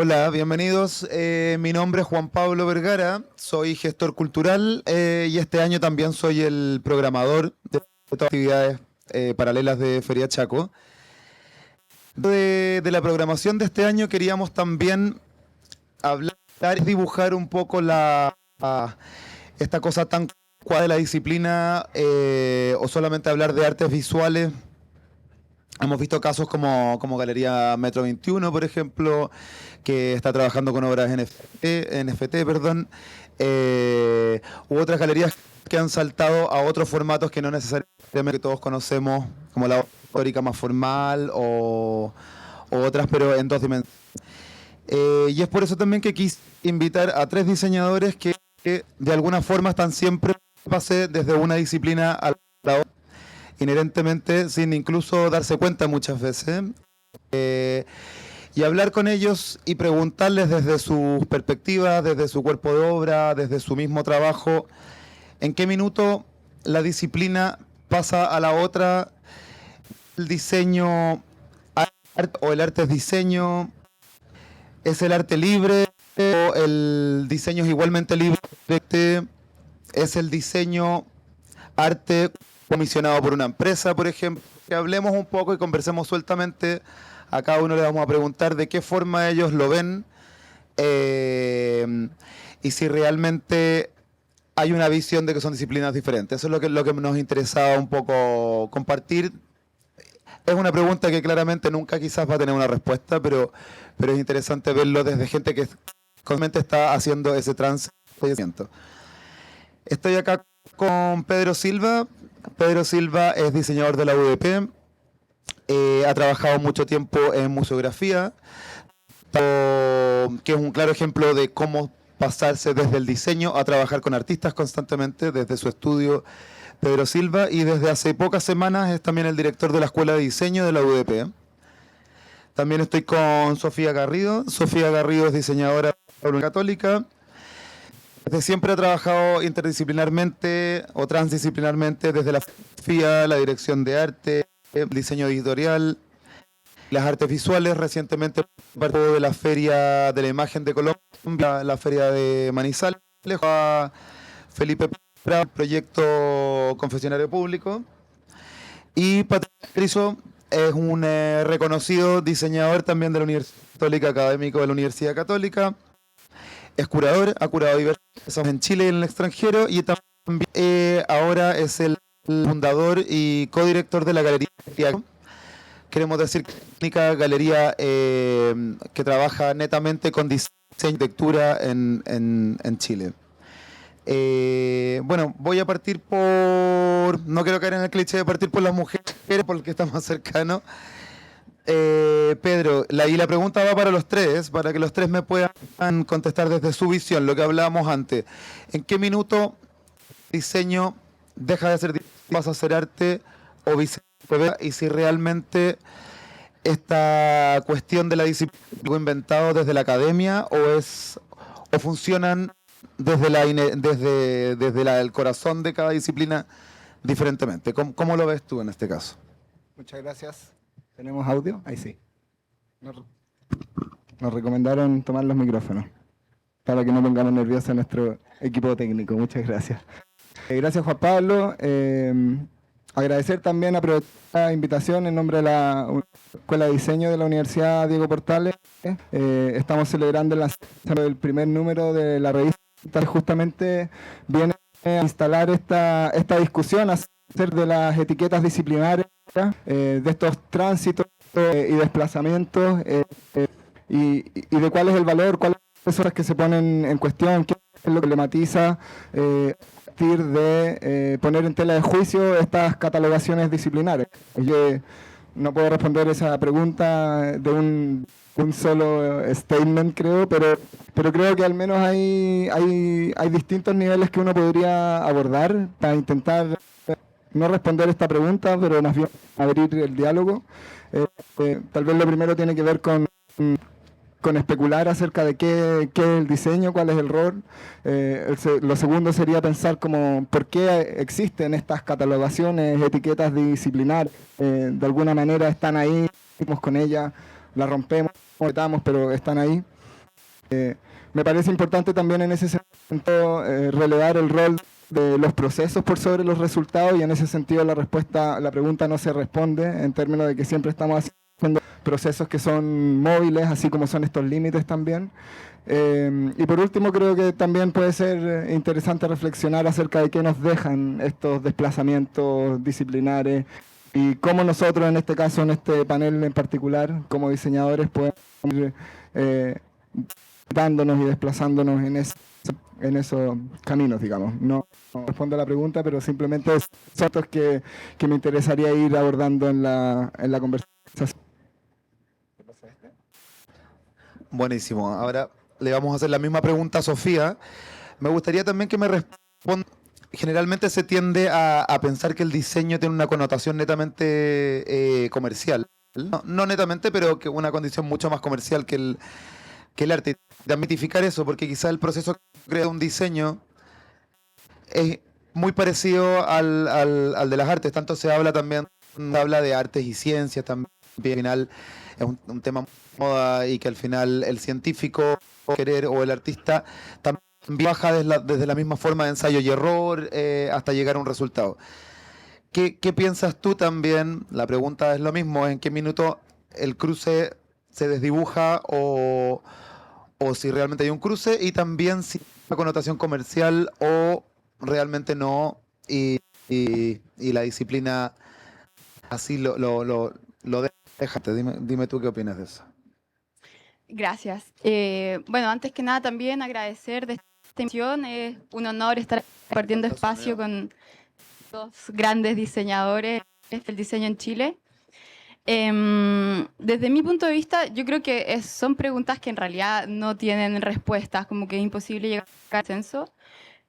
Hola, bienvenidos. Mi nombre es Juan Pablo Vergara, soy gestor cultural y este año también soy el programador de todas las actividades paralelas de Feria Chaco. De la programación de este año queríamos también hablar y dibujar un poco esta cosa tan cuadrada de la disciplina o solamente hablar de artes visuales. Hemos visto casos como Galería Metro 21, por ejemplo, que está trabajando con obras NFT, perdón, u otras galerías que han saltado a otros formatos que no necesariamente que todos conocemos, como la histórica más formal o otras, pero en dos dimensiones. Y es por eso también que quise invitar a tres diseñadores que de alguna forma están siempre desde una disciplina a la otra, inherentemente sin incluso darse cuenta muchas veces, y hablar con ellos y preguntarles desde sus perspectivas, desde su cuerpo de obra, desde su mismo trabajo, en qué minuto la disciplina pasa a la otra, el diseño o el arte es diseño, es el arte libre o el diseño es igualmente libre, es el diseño arte comisionado por una empresa, por ejemplo. Que hablemos un poco y conversemos sueltamente. A cada uno le vamos a preguntar de qué forma ellos lo ven y si realmente hay una visión de que son disciplinas diferentes. Eso es lo que nos interesaba un poco compartir. Es una pregunta que claramente nunca quizás va a tener una respuesta, pero es interesante verlo desde gente que constantemente está haciendo ese transito. Estoy acá con Pedro Silva. Pedro Silva es diseñador de la UDP, ha trabajado mucho tiempo en museografía, que es un claro ejemplo de cómo pasarse desde el diseño a trabajar con artistas constantemente, desde su estudio Pedro Silva, y desde hace pocas semanas es también el director de la Escuela de Diseño de la UDP. También estoy con Sofía Garrido. Sofía Garrido es diseñadora católica. Desde siempre ha trabajado interdisciplinarmente o transdisciplinarmente desde la fotografía, la dirección de arte, el diseño editorial, las artes visuales. Recientemente participó de la Feria de la Imagen de Colombia, la Feria de Manizales, a Felipe Prado, proyecto Confesionario Público. Y Patricio es un reconocido diseñador también de la Universidad Católica, académico de la Universidad Católica. Es curador, ha curado diversos en Chile y en el extranjero, y también ahora es el fundador y codirector de la Galería. Queremos decir que es la única galería que trabaja netamente con diseño y arquitectura en Chile. Bueno, voy a partir no quiero caer en el cliché de partir por las mujeres, porque está más cercano. Pedro, la pregunta va para los tres, para que los tres me puedan contestar desde su visión, lo que hablábamos antes. ¿En qué minuto diseño deja de ser diseño, pasa a ser arte o viceversa? Y si realmente esta cuestión de la disciplina es algo inventado desde la academia o funcionan desde el corazón de cada disciplina diferentemente. ¿Cómo lo ves tú en este caso? Muchas gracias. ¿Tenemos audio? Ahí sí. Nos recomendaron tomar los micrófonos para que no pongamos nervioso a nuestro equipo técnico. Muchas gracias. Gracias, Juan Pablo. Agradecer también, aprovechar la invitación en nombre de la Escuela de Diseño de la Universidad Diego Portales. Estamos celebrando el lanzamiento del primer número de la revista. Justamente viene a instalar esta discusión acerca de las etiquetas disciplinarias, de estos tránsitos y desplazamientos, y de cuál es el valor, cuáles son las que se ponen en cuestión, qué es lo que problematiza a partir de poner en tela de juicio estas catalogaciones disciplinares. Yo no puedo responder esa pregunta de un solo statement, creo, pero creo que al menos hay distintos niveles que uno podría abordar para intentar no responder esta pregunta, pero más bien abrir el diálogo. Tal vez lo primero tiene que ver con especular acerca de qué es el diseño, cuál es el rol. Lo segundo sería pensar como por qué existen estas catalogaciones, etiquetas disciplinares. De alguna manera están ahí, con ellas, las rompemos, metamos, pero están ahí. Me parece importante también en ese sentido relevar el rol de los procesos por sobre los resultados, y en ese sentido la pregunta no se responde en términos de que siempre estamos haciendo procesos que son móviles, así como son estos límites también. Y por último, creo que también puede ser interesante reflexionar acerca de qué nos dejan estos desplazamientos disciplinares y cómo nosotros, en este caso, en este panel en particular, como diseñadores, podemos ir dándonos y desplazándonos en esos caminos, digamos. No respondo a la pregunta, pero simplemente son otros que me interesaría ir abordando en la conversación. Buenísimo. Ahora le vamos a hacer la misma pregunta a Sofía. Me gustaría también que me responda. Generalmente se tiende a pensar que el diseño tiene una connotación netamente comercial. No netamente, pero que una condición mucho más comercial que el arte. De mitificar eso, porque quizá el proceso que crea un diseño es muy parecido al de las artes. Tanto se habla también, se habla de artes y ciencias también. Al final es un tema de moda, y que al final el científico querer o el artista también baja desde la misma forma de ensayo y error hasta llegar a un resultado. ¿Qué piensas tú también? La pregunta es lo mismo: ¿en qué minuto el cruce se desdibuja o si realmente hay un cruce, y también si hay una connotación comercial o realmente no, y la disciplina así lo deja? Dime tú qué opinas de eso. Gracias. Bueno, antes que nada también agradecer de esta invitación. Es un honor estar compartiendo espacio con dos grandes diseñadores del diseño en Chile. Desde mi punto de vista, yo creo que son preguntas que en realidad no tienen respuestas, como que es imposible llegar al consenso.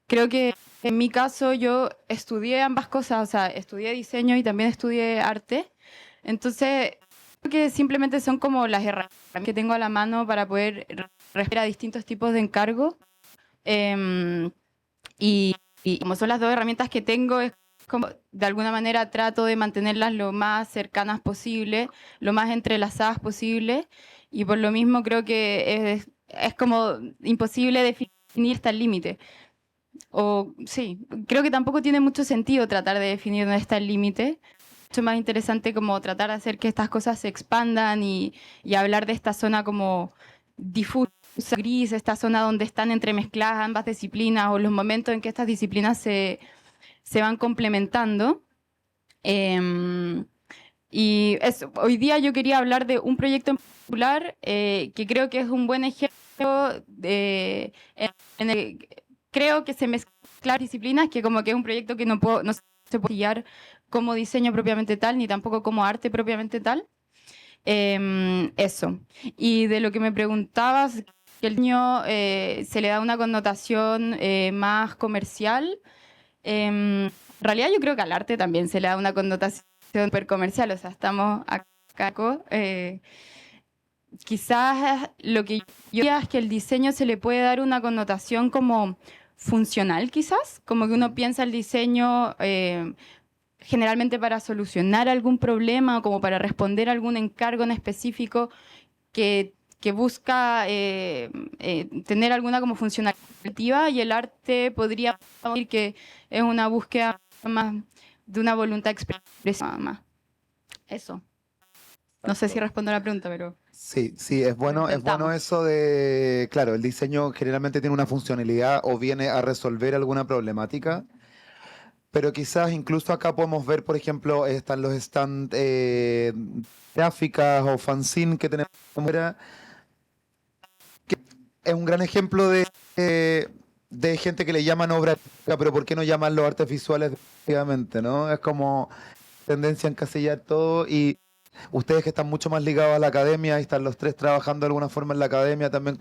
Creo que en mi caso yo estudié ambas cosas, o sea, estudié diseño y también estudié arte. Entonces, creo que simplemente son como las herramientas que tengo a la mano para poder responder a distintos tipos de encargos. Y como son las dos herramientas que tengo, es como de alguna manera trato de mantenerlas lo más cercanas posible, lo más entrelazadas posible, y por lo mismo creo que es como imposible definir hasta el límite. O sí, creo que tampoco tiene mucho sentido tratar de definir dónde está el límite. Mucho más interesante como tratar de hacer que estas cosas se expandan y hablar de esta zona como difusa, gris, esta zona donde están entremezcladas ambas disciplinas, o los momentos en que estas disciplinas se van complementando. Y hoy día yo quería hablar de un proyecto en particular que creo que es un buen ejemplo en el creo que se mezclan disciplinas, que como que es un proyecto que no se puede pillar como diseño propiamente tal, ni tampoco como arte propiamente tal. Eso. Y de lo que me preguntabas, que el diseño se le da una connotación más comercial. En realidad yo creo que al arte también se le da una connotación súper comercial, o sea, estamos acá. Quizás lo que yo diría es que el diseño se le puede dar una connotación como funcional, quizás, como que uno piensa el diseño generalmente para solucionar algún problema o como para responder a algún encargo en específico que busca tener alguna como funcionalidad, y el arte podría decir que es una búsqueda más de una voluntad expresiva más. Eso. No sé si respondo a la pregunta, pero... Sí, es bueno eso de, claro, el diseño generalmente tiene una funcionalidad o viene a resolver alguna problemática, pero quizás incluso acá podemos ver, por ejemplo, están los stand gráficas o fanzine que tenemos ahora, que es un gran ejemplo de gente que le llaman obra artística, pero ¿por qué no llamarlo artes visuales definitivamente, no? Es como tendencia a encasillar todo. Y ustedes que están mucho más ligados a la academia y están los tres trabajando de alguna forma en la academia también,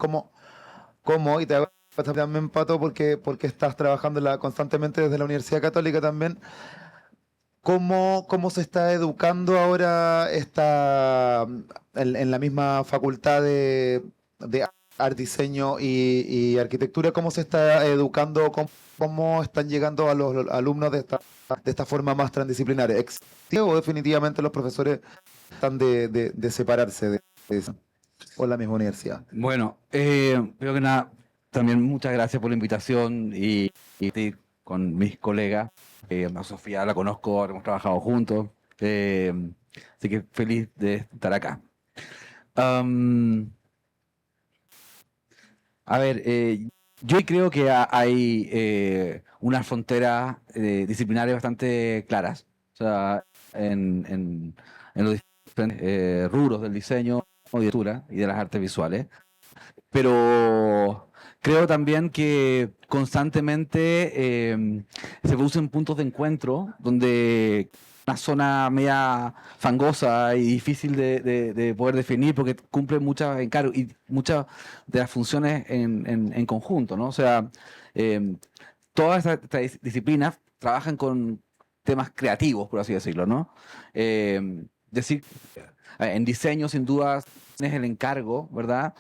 y te hago también, Pato, porque estás trabajando constantemente desde la Universidad Católica también, ¿cómo se está educando ahora en la misma facultad de arte, diseño y arquitectura? ¿Cómo se está educando? ¿Cómo están llegando a los alumnos de esta forma más transdisciplinaria? ¿Existe o definitivamente los profesores están de separarse de eso? o en la misma universidad? Bueno, primero que nada, también muchas gracias por la invitación y estoy con mis colegas. A Sofía la conozco, hemos trabajado juntos, así que feliz de estar acá. Am, a ver, yo creo que hay unas fronteras disciplinarias bastante claras, o sea, en los diferentes rubros del diseño, de arquitectura y de las artes visuales. Pero creo también que constantemente se producen puntos de encuentro donde una zona media fangosa y difícil de poder definir porque cumple muchas encargos y muchas de las funciones en conjunto, ¿no? O sea, todas estas disciplinas trabajan con temas creativos, por así decirlo, ¿no? Decir, en diseño, sin duda, es el encargo, ¿verdad?,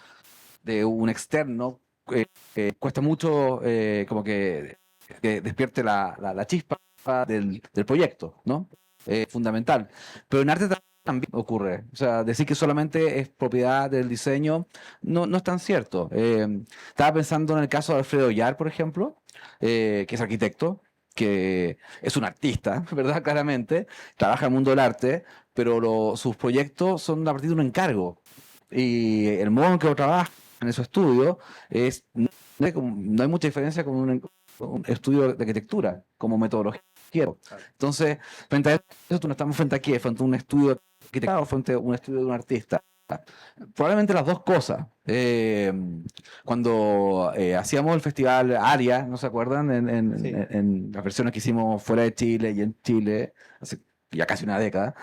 de un externo, cuesta mucho como que despierte la chispa del proyecto, ¿no? Fundamental. Pero en arte también ocurre. O sea, decir que solamente es propiedad del diseño no es tan cierto. Estaba pensando en el caso de Alfredo Yar, por ejemplo, que es arquitecto, que es un artista, ¿verdad? Claramente, trabaja en el mundo del arte, pero sus proyectos son a partir de un encargo. Y el modo en que lo trabaja en su estudio no hay mucha diferencia con un estudio de arquitectura como metodología. Entonces, frente a eso, tú no estamos frente a frente a un estudio de arquitectura o frente a un estudio de un artista. Probablemente las dos cosas. Cuando hacíamos el festival ARIA, ¿no se acuerdan? Sí. En las versiones que hicimos fuera de Chile y en Chile, hace ya casi una década.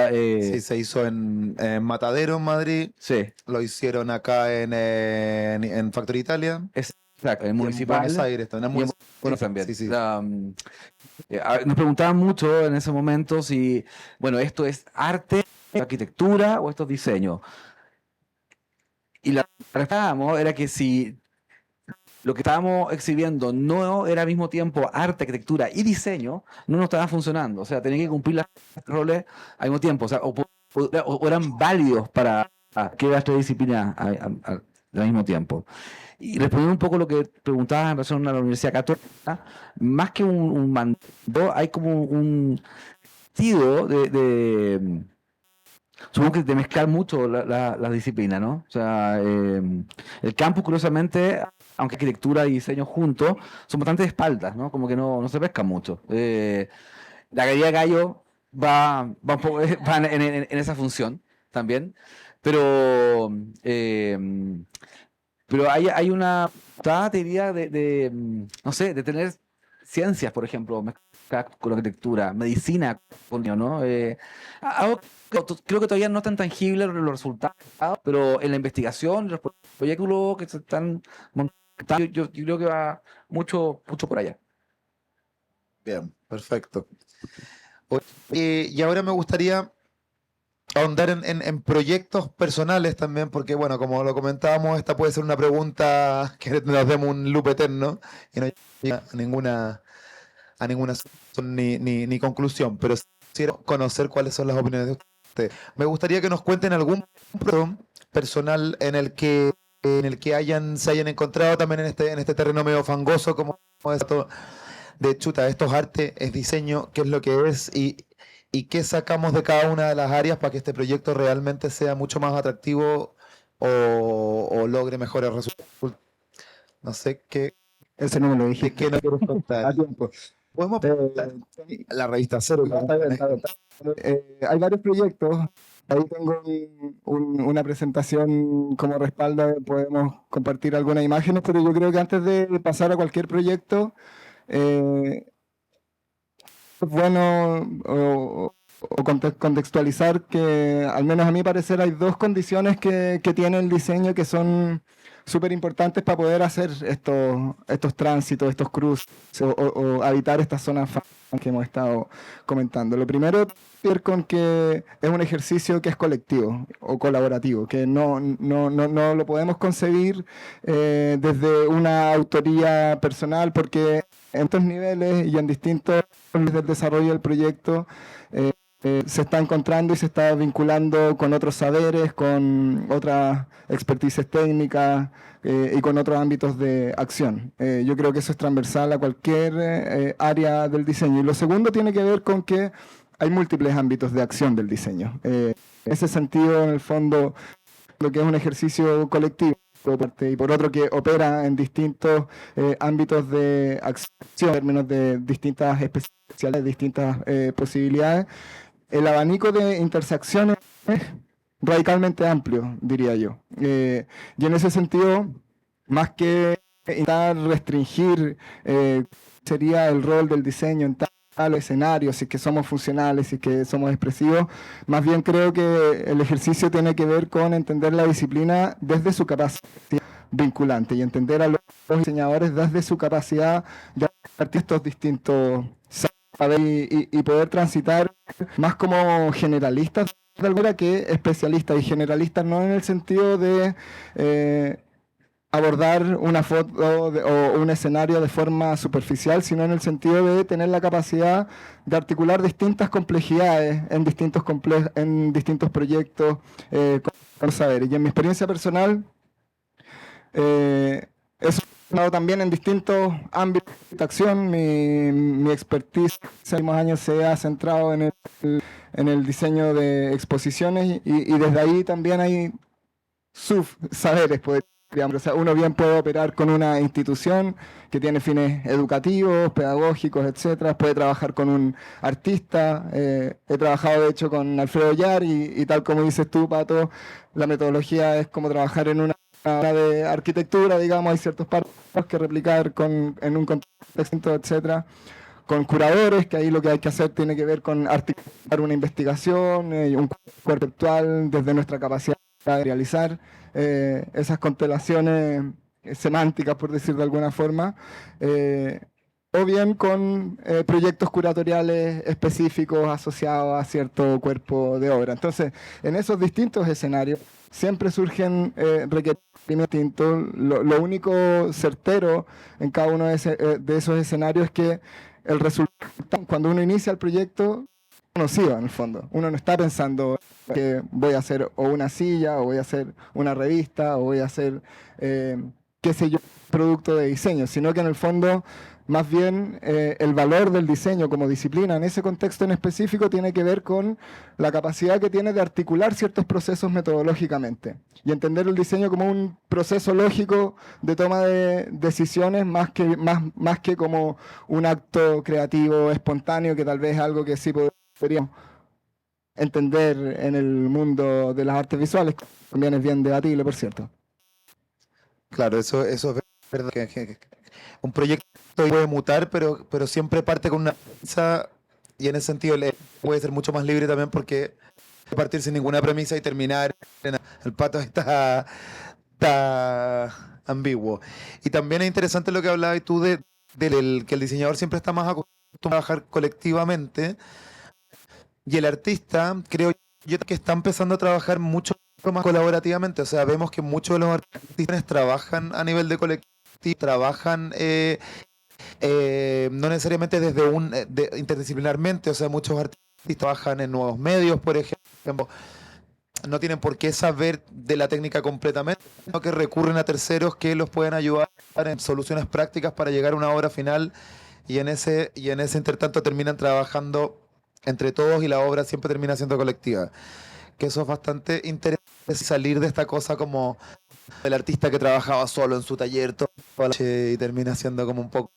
Sí, se hizo en Matadero, en Madrid. Sí, Lo hicieron acá en Factory Italia. exacto, el Y en municipal. Buenos Aires también. Y en Bueno, también. sí, sí. Nos preguntaban mucho en ese momento si, bueno, esto es arte, arquitectura o esto es diseño. Y la respuesta era que si lo que estábamos exhibiendo no era al mismo tiempo arte, arquitectura y diseño, no nos estaba funcionando. O sea, tenía que cumplir los roles al mismo tiempo. O sea, o eran válidos para que las tres disciplinas al mismo tiempo. Y respondiendo un poco lo que preguntabas en relación a la Universidad Católica, más que un mando, hay como un sentido supongo que de mezclar mucho las disciplinas, ¿no? O sea, el campus, curiosamente, aunque arquitectura y diseño juntos, son bastante de espaldas, ¿no? Como que no se pescan mucho. La Galería de Gallo va un poco va en esa función también, pero hay una teoría no sé, de tener ciencias, por ejemplo, mezcladas con arquitectura, medicina, ¿no? Algo creo que todavía no es tan tangible los resultados, pero en la investigación, los proyectos que se están montando, yo creo que va mucho por allá. Bien, perfecto. Y ahora me gustaría ahondar en proyectos personales también, porque bueno, como lo comentábamos, esta puede ser una pregunta que nos demos un loop eterno y no llega a ninguna solución ni conclusión, pero quiero conocer cuáles son las opiniones de ustedes. Me gustaría que nos cuenten algún proyecto personal en el que se hayan encontrado también en este terreno medio fangoso, como esto de chuta, esto es arte, es diseño, qué es lo que es y qué sacamos de cada una de las áreas para que este proyecto realmente sea mucho más atractivo o logre mejores resultados. No sé qué, Ese no me lo dije. qué no quieres contar. A tiempo. Podemos preguntar la revista Cero. Hay varios proyectos. Ahí tengo una presentación como respaldo. Podemos compartir algunas imágenes, pero yo creo que antes de pasar a cualquier proyecto, es bueno contextualizar que, al menos a mi parecer, hay dos condiciones que tiene el diseño que son súper importantes para poder hacer estos tránsitos, estos cruces o habitar estas zonas que hemos estado comentando. Lo primero tiene que ver con que es un ejercicio que es colectivo o colaborativo, que no lo podemos concebir desde una autoría personal, porque en estos niveles y en distintos niveles del desarrollo del proyecto se está encontrando y se está vinculando con otros saberes, con otras expertices técnicas y con otros ámbitos de acción. Yo creo que eso es transversal a cualquier área del diseño. Y lo segundo tiene que ver con que hay múltiples ámbitos de acción del diseño. En ese sentido, en el fondo, lo que es un ejercicio colectivo, y por otro que opera en distintos ámbitos de acción, en términos de distintas especialidades, distintas posibilidades, el abanico de intersecciones es radicalmente amplio, diría yo. Y en ese sentido, más que intentar restringir sería el rol del diseño en tal escenario, si es que somos funcionales, si es que somos expresivos, más bien creo que el ejercicio tiene que ver con entender la disciplina desde su capacidad vinculante y entender a los diseñadores desde su capacidad de partir estos distintos saberes y poder transitar más como generalistas de alguna manera que especialistas, y generalistas no en el sentido de abordar una foto o un escenario de forma superficial, sino en el sentido de tener la capacidad de articular distintas complejidades en distintos proyectos con saberes. Y en mi experiencia personal, eso también en distintos ámbitos de acción. Mi expertise en los últimos años se ha centrado en el diseño de exposiciones y desde ahí también hay subsaberes, digamos. O sea, uno bien puede operar con una institución que tiene fines educativos, pedagógicos, etcétera. Puede trabajar con un artista. He trabajado, de hecho, con Alfredo Yar y tal como dices tú, Pato, la metodología es como trabajar en una de arquitectura, digamos. Hay ciertos párrafos que replicar en un contexto, etcétera. Con curadores, que ahí lo que hay que hacer tiene que ver con articular una investigación, un cuerpo actual desde nuestra capacidad de realizar esas constelaciones semánticas, por decir de alguna forma, o bien con proyectos curatoriales específicos asociados a cierto cuerpo de obra. Entonces, en esos distintos escenarios siempre surgen requerimientos distintos. Lo único certero en cada uno de esos escenarios es que el resultado, cuando uno inicia el proyecto, conocido en el fondo. Uno no está pensando que voy a hacer o una silla, o voy a hacer una revista, o voy a hacer, qué sé yo, producto de diseño, sino que en el fondo, más bien, el valor del diseño como disciplina en ese contexto en específico tiene que ver con la capacidad que tiene de articular ciertos procesos metodológicamente y entender el diseño como un proceso lógico de toma de decisiones más que como un acto creativo, espontáneo, que tal vez es algo que sí podríamos entender en el mundo de las artes visuales. También es bien debatible, por cierto. Claro, eso es verdad. Que un proyecto puede mutar, pero siempre parte con una premisa y en ese sentido puede ser mucho más libre también porque puede partir sin ninguna premisa y terminar. El Pato está ambiguo. Y también es interesante lo que hablabas tú que el diseñador siempre está más acostumbrado a trabajar colectivamente y el artista, creo yo, que está empezando a trabajar mucho más colaborativamente. O sea, vemos que muchos de los artistas trabajan a nivel de colectivo, trabajan no necesariamente interdisciplinarmente. O sea, muchos artistas trabajan en nuevos medios, por ejemplo. No tienen por qué saber de la técnica completamente, sino que recurren a terceros que los pueden ayudar en soluciones prácticas para llegar a una obra final y en ese intertanto terminan trabajando entre todos y la obra siempre termina siendo colectiva. Que eso es bastante interesante, salir de esta cosa como el artista que trabajaba solo en su taller toda la noche y termina siendo como un poco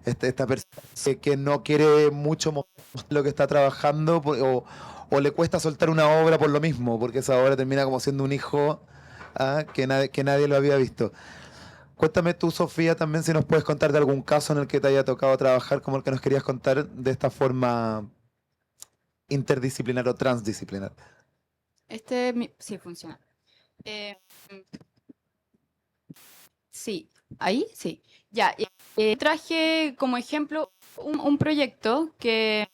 esta persona que no quiere mucho mostrar lo que está trabajando o le cuesta soltar una obra por lo mismo, porque esa obra termina como siendo un hijo que nadie lo había visto. Cuéntame tú, Sofía, también si nos puedes contar de algún caso en el que te haya tocado trabajar como el que nos querías contar de esta forma interdisciplinar o transdisciplinar. Sí funciona. Sí, ahí sí. Ya, traje como ejemplo un proyecto que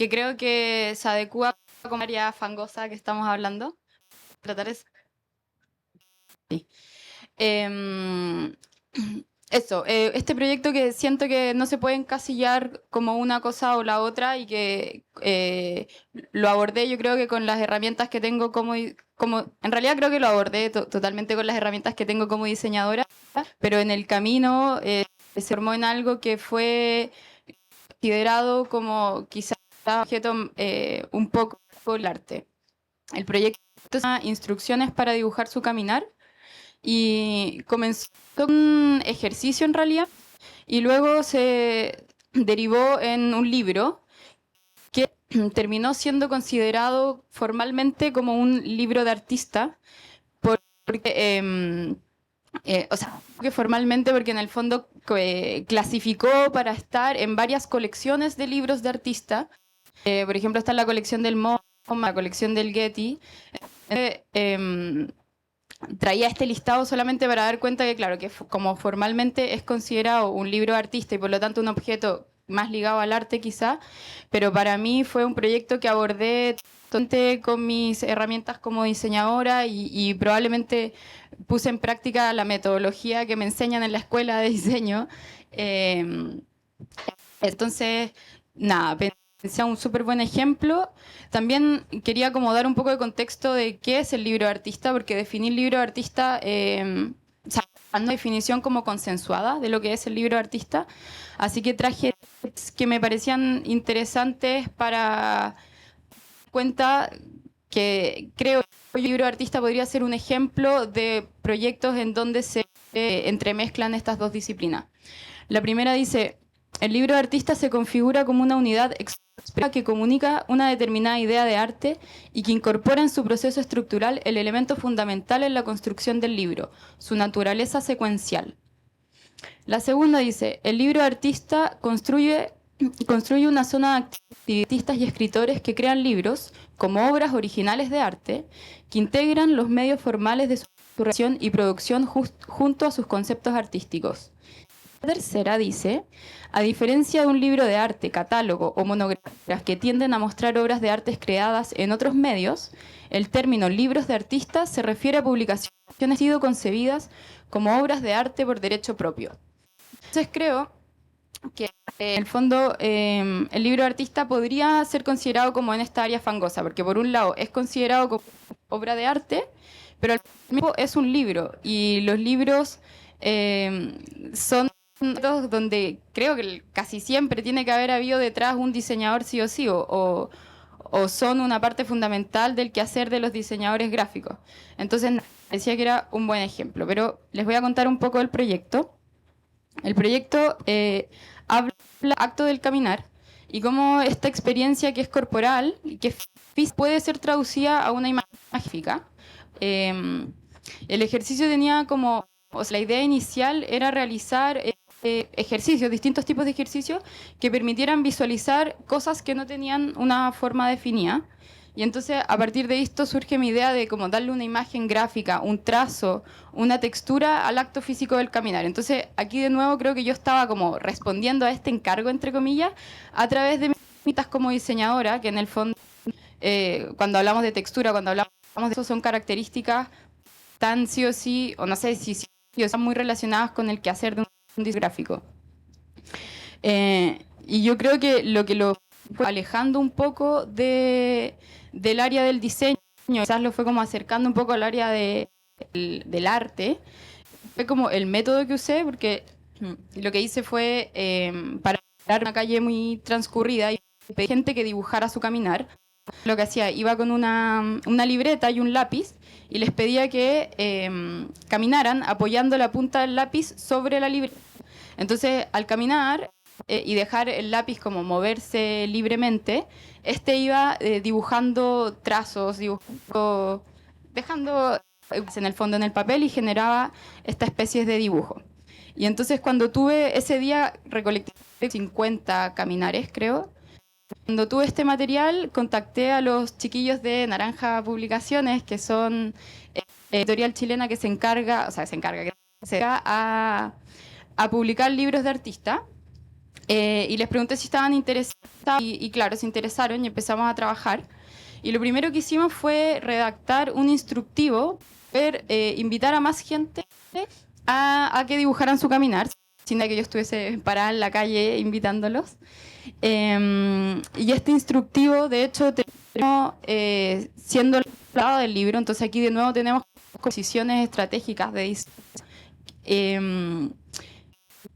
creo que se adecua con la área fangosa que estamos hablando. Tratar es... Sí. eso, este proyecto que siento que no se puede encasillar como una cosa o la otra y que lo abordé yo creo que con las herramientas que tengo como en realidad creo que lo abordé totalmente con las herramientas que tengo como diseñadora, pero en el camino se formó en algo que fue considerado como quizás objeto un poco el arte. El proyecto se llama Instrucciones para dibujar su caminar y comenzó con un ejercicio en realidad y luego se derivó en un libro que terminó siendo considerado formalmente como un libro de artista porque o sea, que formalmente porque en el fondo clasificó para estar en varias colecciones de libros de artista. Por ejemplo, está en la colección del MoMA, la colección del Getty. Traía este listado solamente para dar cuenta que, claro, que como formalmente es considerado un libro de artista y por lo tanto un objeto más ligado al arte quizá, pero para mí fue un proyecto que abordé con mis herramientas como diseñadora y probablemente puse en práctica la metodología que me enseñan en la escuela de diseño. Entonces, nada, pensé un súper buen ejemplo. También quería como dar un poco de contexto de qué es el libro de artista, porque definir libro de artista, o sea, una definición como consensuada de lo que es el libro de artista. Así que traje que me parecían interesantes para cuenta que creo que el libro de artista podría ser un ejemplo de proyectos en donde se entremezclan estas dos disciplinas. La primera dice, el libro de artista se configura como una unidad que comunica una determinada idea de arte y que incorpora en su proceso estructural el elemento fundamental en la construcción del libro, su naturaleza secuencial. La segunda dice, el libro de artista construye una zona de artistas y escritores que crean libros como obras originales de arte que integran los medios formales de su creación y producción junto a sus conceptos artísticos. La tercera dice, a diferencia de un libro de arte, catálogo o monografías que tienden a mostrar obras de arte creadas en otros medios, el término libros de artista se refiere a publicaciones que han sido concebidas como obras de arte por derecho propio. Entonces creo que en el fondo el libro de artista podría ser considerado como en esta área fangosa, porque por un lado es considerado como obra de arte, pero al mismo tiempo es un libro, y los libros son donde creo que casi siempre tiene que haber habido detrás un diseñador sí o sí, o son una parte fundamental del quehacer de los diseñadores gráficos. Entonces, decía que era un buen ejemplo, pero les voy a contar un poco del proyecto. El proyecto habla del acto del caminar y cómo esta experiencia que es corporal y que puede ser traducida a una imagen gráfica. El ejercicio tenía como, o sea, la idea inicial era realizar ejercicios, distintos tipos de ejercicios que permitieran visualizar cosas que no tenían una forma definida. Y entonces a partir de esto surge mi idea de como darle una imagen gráfica, un trazo, una textura al acto físico del caminar. Entonces aquí de nuevo creo que yo estaba como respondiendo a este encargo, entre comillas, a través de mis herramientas como diseñadora, que en el fondo cuando hablamos de textura, cuando hablamos de eso, son características tan sí o sí, o no sé si están muy relacionadas con el quehacer de un diseño gráfico. Y yo creo que lo fue alejando un poco del área del diseño, quizás lo fue como acercando un poco al área del arte. Fue como el método que usé, porque lo que hice fue parar una calle muy transcurrida y pedí gente que dibujara su caminar. Lo que hacía, iba con una libreta y un lápiz y les pedía que caminaran apoyando la punta del lápiz sobre la libreta. Entonces, al caminar y dejar el lápiz como moverse libremente, iba dibujando trazos, dejando en el fondo en el papel y generaba esta especie de dibujo. Y entonces cuando tuve ese día, recolecté 50 caminares, creo. Cuando tuve este material, contacté a los chiquillos de Naranja Publicaciones, que son editorial chilena que se dedica a publicar libros de artista. Y les pregunté si estaban interesados y claro, se interesaron y empezamos a trabajar. Y lo primero que hicimos fue redactar un instructivo, invitar a más gente a que dibujaran su caminar, sin que yo estuviese parada en la calle invitándolos. Y este instructivo, de hecho, terminó siendo el lado del libro, entonces aquí de nuevo tenemos posiciones estratégicas de diseño.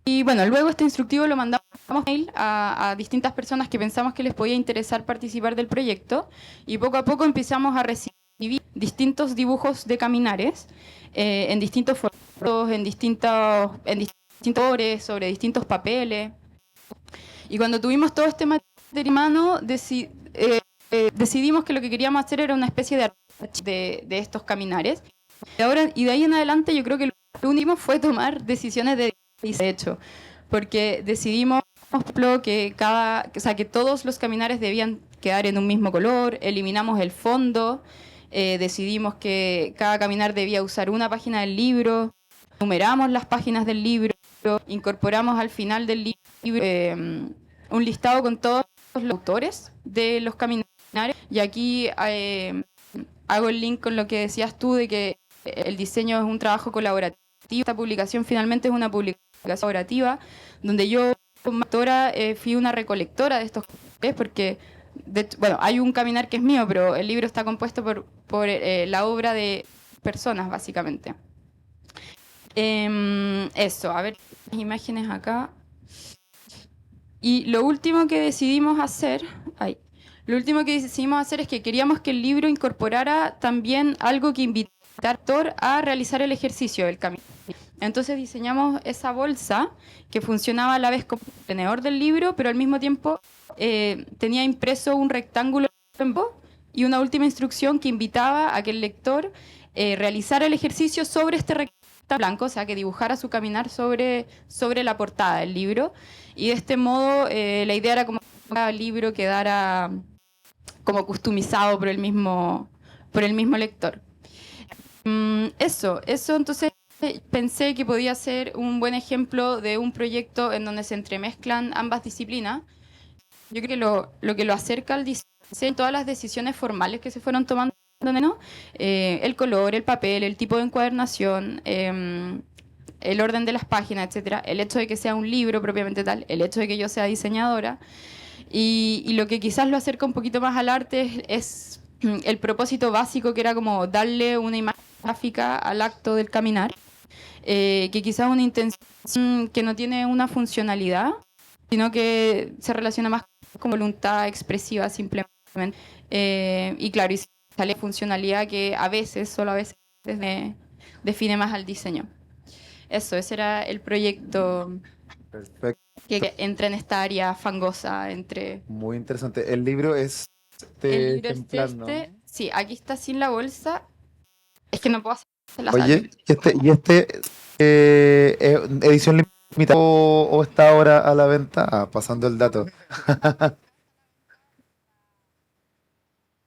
Y bueno, luego este instructivo lo mandamos mail a distintas personas que pensamos que les podía interesar participar del proyecto, y poco a poco empezamos a recibir distintos dibujos de caminares en distintos formatos, en distintos colores, sobre distintos papeles. Y cuando tuvimos todo este material en mano, decidimos que lo que queríamos hacer era una especie de archivo de estos caminares. Y de ahí en adelante yo creo que lo único fue tomar decisiones de hecho, porque decidimos, por ejemplo, que todos los caminares debían quedar en un mismo color, eliminamos el fondo, decidimos que cada caminar debía usar una página del libro, numeramos las páginas del libro, incorporamos al final del libro un listado con todos los autores de los caminares, y aquí hago el link con lo que decías tú de que el diseño es un trabajo colaborativo. Esta publicación finalmente es una publicación colaborativa donde yo como autora fui una recolectora de estos caminares, porque bueno, hay un caminar que es mío, pero el libro está compuesto por la obra de personas, básicamente. Eso, a ver las imágenes acá. Y lo último que decidimos hacer es que queríamos que el libro incorporara también algo que invitara al autor a realizar el ejercicio del camino. Entonces diseñamos esa bolsa que funcionaba a la vez como contenedor del libro, pero al mismo tiempo tenía impreso un rectángulo y una última instrucción que invitaba a que el lector realizara el ejercicio sobre este rectángulo blanco, o sea, que dibujara su caminar sobre la portada del libro. Y de este modo la idea era como que cada libro quedara como customizado por el mismo lector. Eso entonces pensé que podía ser un buen ejemplo de un proyecto en donde se entremezclan ambas disciplinas. Yo creo que lo que lo acerca al diseño, todas las decisiones formales que se fueron tomando, ¿no? El color, el papel, el tipo de encuadernación, el orden de las páginas, etcétera, el hecho de que sea un libro propiamente tal, el hecho de que yo sea diseñadora, y lo que quizás lo acerca un poquito más al arte es el propósito básico, que era como darle una imagen gráfica al acto del caminar, que quizás una intención que no tiene una funcionalidad, sino que se relaciona más con voluntad expresiva simplemente. Y claro, y sale funcionalidad que solo a veces define más al diseño. Ese era el proyecto. Perfecto. Que entra en esta área fangosa entre... Muy interesante. El libro es El libro ejemplar, es ¿no? Sí, aquí está sin la bolsa. Es que no puedo hacer la Oye, edición limitada o está ahora a la venta? Pasando el dato.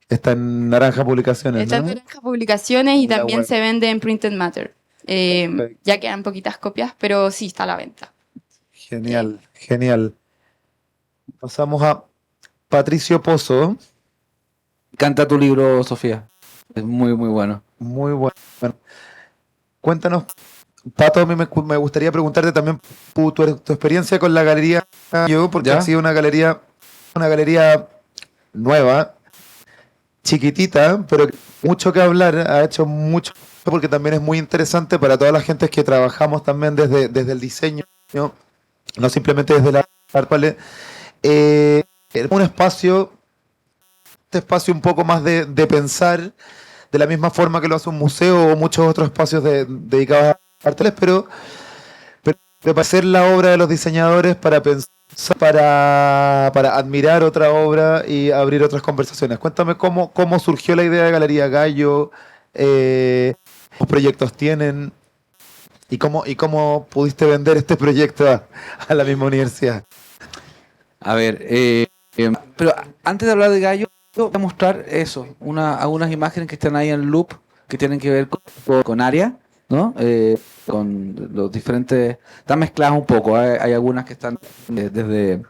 Está en Naranja Publicaciones, Está en ¿no? Naranja Publicaciones y En la también web. se vende en Printed Matter. Perfecto. Ya quedan poquitas copias, pero sí está a la venta. Genial, genial. Pasamos a Patricio Pozo. Canta tu libro, Sofía. Es muy, muy bueno. Muy bueno. Bueno, cuéntanos, Pato, a mí me gustaría preguntarte también tu experiencia con la galería Yo, porque ¿Ya? ha sido una galería nueva, chiquitita, pero mucho que hablar, ha hecho mucho, porque también es muy interesante para toda la gente que trabajamos también desde el diseño, no simplemente desde la arte. Un espacio, este espacio un poco más de pensar, de la misma forma que lo hace un museo o muchos otros espacios dedicados a artes, pero para hacer la obra de los diseñadores, para pensar, para admirar otra obra y abrir otras conversaciones. Cuéntame cómo surgió la idea de Galería Gallo, qué proyectos tienen y cómo pudiste vender este proyecto a la misma universidad. A ver, pero antes de hablar de Gallo, voy a mostrar eso, algunas imágenes que están ahí en loop, que tienen que ver con área, ¿no? Con los diferentes... Están mezcladas un poco, hay algunas que están desde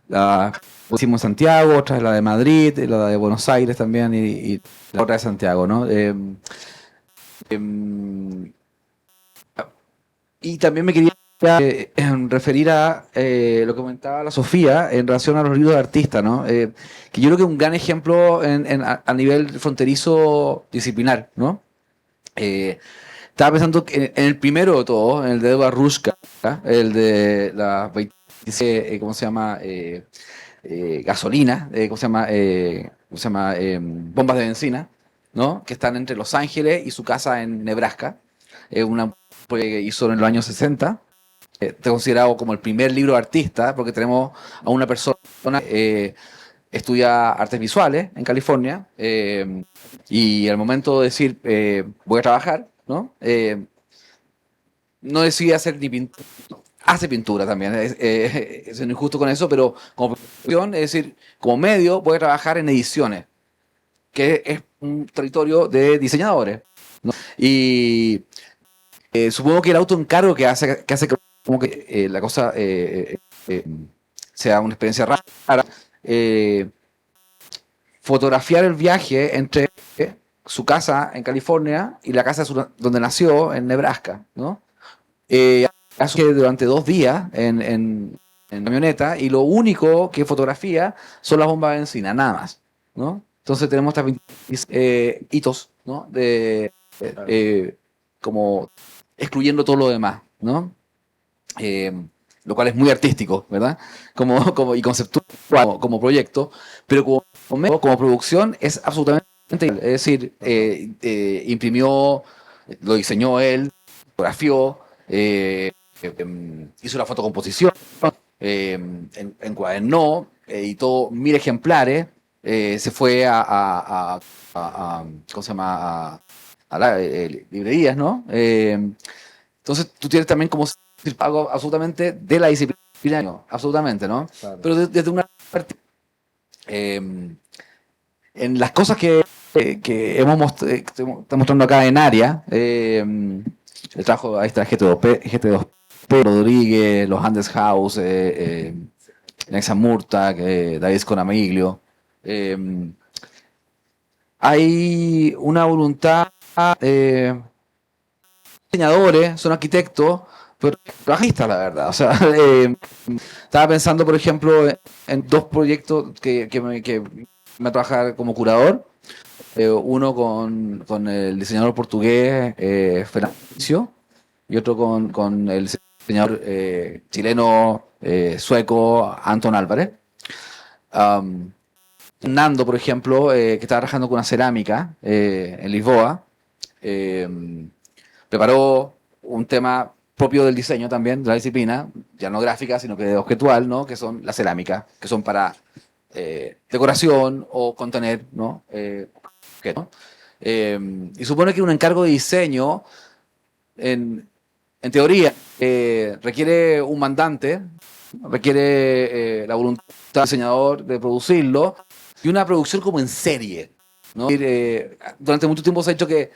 la hicimos en Santiago, otra es la de Madrid, la de Buenos Aires también, y la otra de Santiago, ¿no? Y también me quería referir a lo que comentaba la Sofía en relación a los libros de artistas, ¿no? Que yo creo que es un gran ejemplo a nivel fronterizo disciplinar, ¿no? Estaba pensando que en el primero de todo, en el de Edward Rushka, el de la 26, ¿cómo se llama? Gasolina, ¿cómo se llama? Bombas de benzina, ¿no? Que están entre Los Ángeles y su casa en Nebraska. Una que hizo en los años 60. Está considerado como el primer libro de artista, porque tenemos a una persona que estudia artes visuales en California, y al momento de decir voy a trabajar, ¿no? No decide hacer ni pintura, hace pintura también, es injusto con eso, pero como profesión, es decir, como medio voy a trabajar en ediciones, que es un territorio de diseñadores, ¿no? Y supongo que el autoencargo que hace como que la cosa sea una experiencia rara, fotografiar el viaje entre su casa en California y la casa donde nació en Nebraska, ¿no? Que durante 2 días en camioneta, y lo único que fotografía son las bombas de benzina, nada más, ¿no? Entonces tenemos estas hitos, ¿no? Como excluyendo todo lo demás, ¿no? Lo cual es muy artístico, ¿verdad? Y conceptual como proyecto, pero como producción es absolutamente increíble. Es decir, imprimió, lo diseñó él, fotografió, hizo la fotocomposición, encuadernó, editó 1000 ejemplares, se fue ¿cómo se llama? A librerías, ¿no? Entonces tú tienes también como algo absolutamente de la disciplina, ¿no? Absolutamente, ¿no? Claro. Pero desde una parte, en las cosas que estamos mostrando acá en área, el trabajo, ahí está GT2P, Rodríguez, los Andes House, Nexa Murta, David Sconamiglio. Hay una voluntad, diseñadores, son arquitectos, pero trabajistas, la verdad. O sea, estaba pensando, por ejemplo, en 2 proyectos que me trabajar como curador. Uno con el diseñador portugués Fernando, y otro con el diseñador chileno sueco Anton Álvarez. Nando, por ejemplo, que está trabajando con una cerámica en Lisboa, preparó un tema propio del diseño también, de la disciplina, ya no gráfica, sino que objetual, ¿no? Que son las cerámicas, que son para decoración o contener, ¿no? Y supone que un encargo de diseño, en teoría, requiere un mandante, requiere la voluntad del diseñador de producirlo, y una producción como en serie, ¿no? Durante mucho tiempo se ha dicho que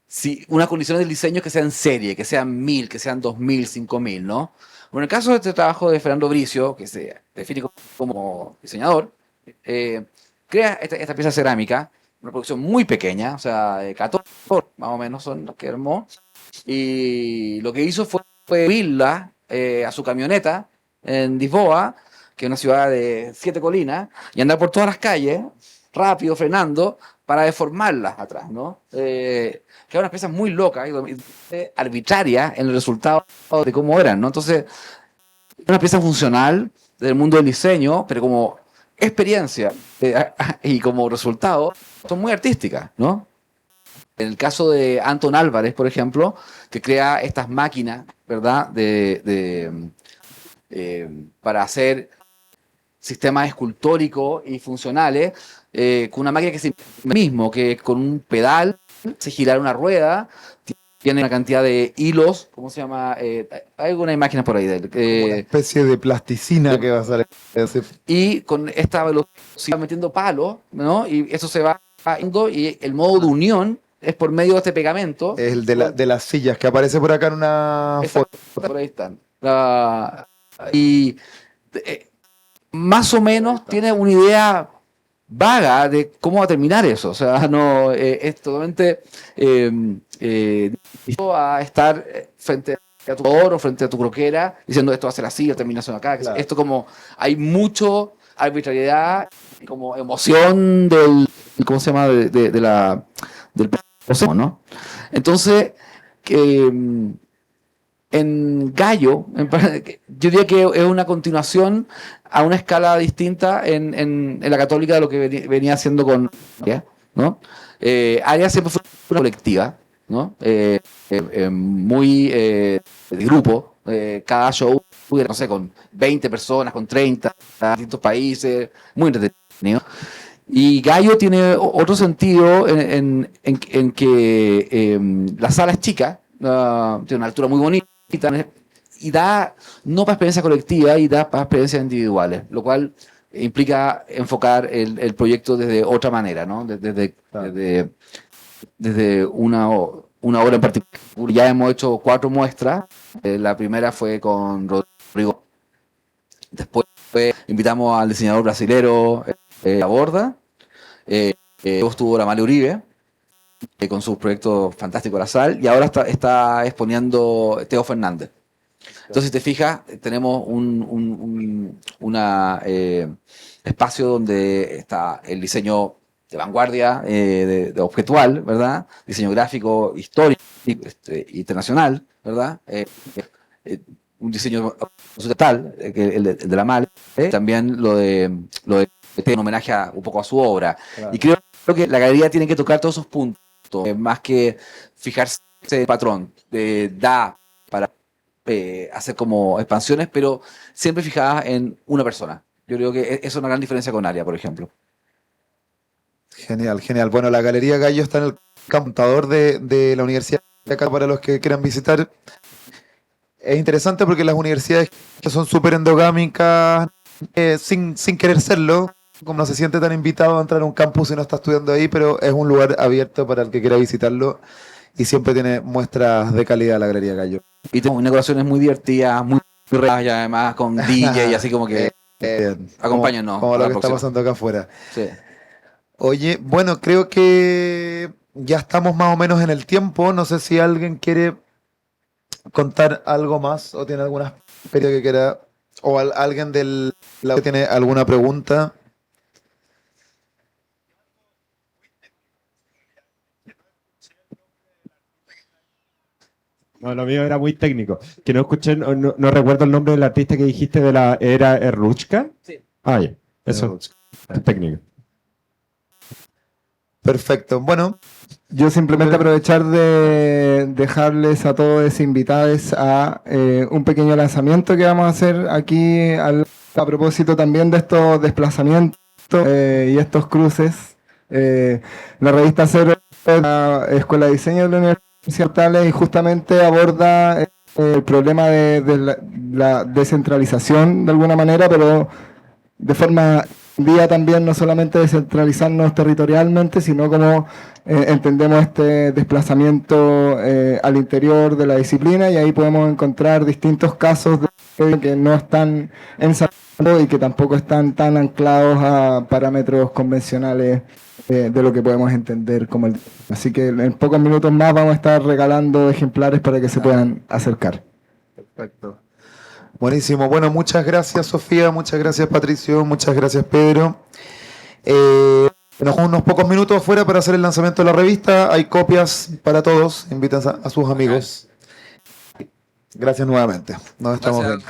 si una condición del diseño es que sea en serie, que sean 1000, que sean 2000, 5000, ¿no? Bueno, en el caso de este trabajo de Fernando Bricio, que se define como diseñador, crea esta pieza cerámica, una producción muy pequeña, o sea, 14 más o menos son los que armó, y lo que hizo fue subirla a su camioneta en Lisboa, que es una ciudad de 7 colinas, y andar por todas las calles, rápido, frenando, para deformarlas atrás, ¿no? Que eran unas piezas muy locas, arbitrarias en el resultado de cómo eran, ¿no? Entonces, una pieza funcional del mundo del diseño, pero como experiencia y como resultado, son muy artísticas, ¿no? En el caso de Anton Álvarez, por ejemplo, que crea estas máquinas, ¿verdad? Para hacer sistemas escultóricos y funcionales, con una máquina que es mismo, que con un pedal se gira una rueda, tiene una cantidad de hilos, ¿cómo se llama? Hay alguna imagen por ahí de él. Como una especie de plasticina que va a salir. Y con esta velocidad metiendo palos, ¿no? Y eso se va yendo, y el modo de unión es por medio de este pegamento. Es el de las sillas, que aparece por acá en una foto. Por ahí están. Y más o menos tiene una idea vaga de cómo va a terminar eso. O sea, es totalmente a estar frente a tu o frente a tu croquera, diciendo esto va a ser así, la terminación acá. Claro. Esto como, hay mucho arbitrariedad, como emoción del, ¿cómo se llama? Del proceso, ¿no? Entonces, en Gallo, yo diría que es una continuación a una escala distinta en la Católica de lo que venía haciendo con Aria, ¿no? Aria siempre fue una colectiva, ¿no? Muy de grupo, cada show, no sé, con 20 personas, con 30, distintos países, muy entretenido. Y Gallo tiene otro sentido en que la sala es chica, tiene una altura muy bonita, y da no para experiencia colectiva y da para experiencias individuales, lo cual implica enfocar el proyecto desde otra manera, ¿no? Desde una obra en particular. Ya hemos hecho 4 muestras. La primera fue con Rodrigo. Después invitamos al diseñador brasilero La Borda. Luego estuvo la Male Uribe con sus proyectos fantásticos La Sal. Y ahora está exponiendo Teo Fernández. Entonces, si te fijas, tenemos un espacio donde está el diseño de vanguardia, de objetual, ¿verdad? Diseño gráfico histórico, internacional, ¿verdad? Un diseño tal, el de la MAL, también lo de en homenaje un poco a su obra. Claro. Y creo que la galería tiene que tocar todos esos puntos, más que fijarse en el patrón, da para hacer como expansiones, pero siempre fijadas en una persona. Yo creo que es una gran diferencia con Aria, por ejemplo. Genial, genial. Bueno, la Galería Gallo está en el computador de la Universidad de acá para los que quieran visitar. Es interesante porque las universidades que son súper endogámicas, sin querer serlo, como no se siente tan invitado a entrar a un campus si no está estudiando ahí, pero es un lugar abierto para el que quiera visitarlo y siempre tiene muestras de calidad la Galería Gallo. Y tenemos inauguraciones muy divertidas, muy reales y además con DJ y así como que acompáñanos. Como lo que está pasando acá afuera. Sí. Oye, bueno, creo que ya estamos más o menos en el tiempo. No sé si alguien quiere contar algo más o tiene alguna experiencia que quiera, o alguien del lado que tiene alguna pregunta. No, lo mío era muy técnico. Que no escuché, no recuerdo el nombre del artista que dijiste de la era Erruchka. Sí. Ah, ya. Eso es técnico. Perfecto. Bueno, yo simplemente aprovechar de dejarles a todos invitados a un pequeño lanzamiento que vamos a hacer aquí a propósito también de estos desplazamientos y estos cruces. La revista Cero es la Escuela de Diseño de la Universidad Tales y justamente aborda el problema de la descentralización de alguna manera, pero de forma día también no solamente descentralizarnos territorialmente, sino como entendemos este desplazamiento al interior de la disciplina, y ahí podemos encontrar distintos casos que no están ensamblados y que tampoco están tan anclados a parámetros convencionales de lo que podemos entender como el... Así que en pocos minutos más vamos a estar regalando ejemplares para que se puedan acercar. Perfecto. Buenísimo. Bueno, muchas gracias, Sofía, muchas gracias, Patricio, muchas gracias, Pedro. Unos pocos minutos afuera para hacer el lanzamiento de la revista. Hay copias para todos. Invitan a sus amigos. Gracias nuevamente. Nos estamos viendo.